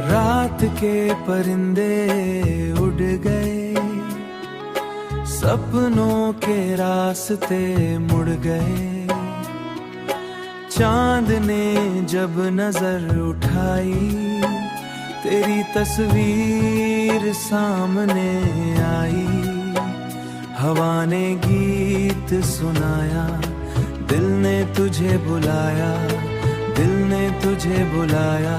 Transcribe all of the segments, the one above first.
रात के परिंदे उड़ गए, सपनों के रास्ते मुड़ गए। चांद ने जब नजर उठाई, तेरी तस्वीर सामने आई। हवा ने गीत सुनाया, दिल ने तुझे बुलाया, दिल ने तुझे बुलाया।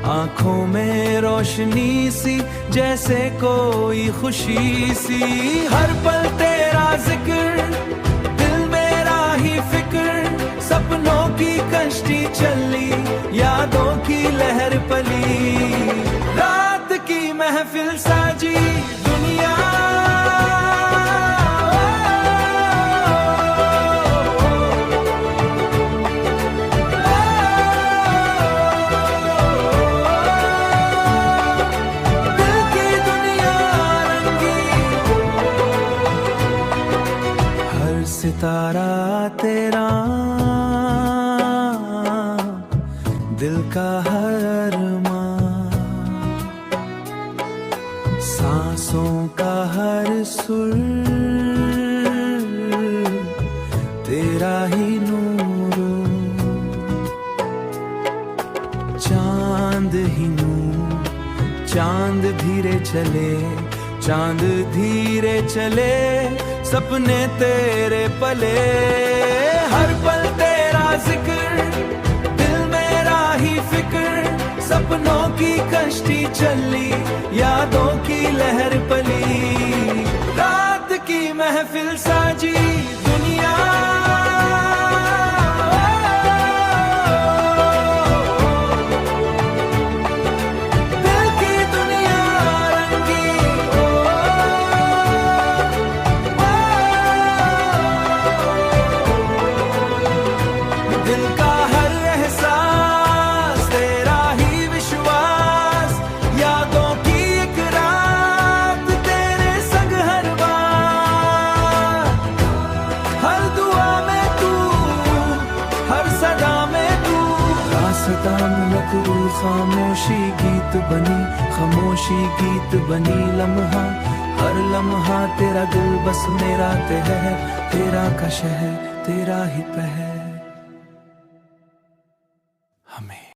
आंखों में रोशनी सी, जैसे कोई खुशी सी। हर पल तेरा जिक्र, दिल मेरा ही फिक्र। सपनों की कश्ती चली, यादों की लहर पली। रात की महफिल साजी दुनिया, सितारा तेरा, दिल का हर अरमां, सांसों का हर सुर, तेरा ही नूर। चांद ही नूर, चांद धीरे चले, चांद धीरे चले। सपने तेरे पले, हर पल तेरा जिक्र, दिल मेरा ही फिक्र। सपनों की कश्ती चली, यादों की लहर पली। रात की महफिल साजी दुनिया, दिल का हर एहसास, तेरा ही विश्वास। यादों की एक रात, तेरे संग हर बार। हर दुआ में तू, हर सदा में तू। रास्ता में तू खामोशी गीत बनी, खामोशी गीत बनी। लम्हा हर लम्हा तेरा दिल बस मेरा है। तेरा का शहर, तेरा ही पहर। हमें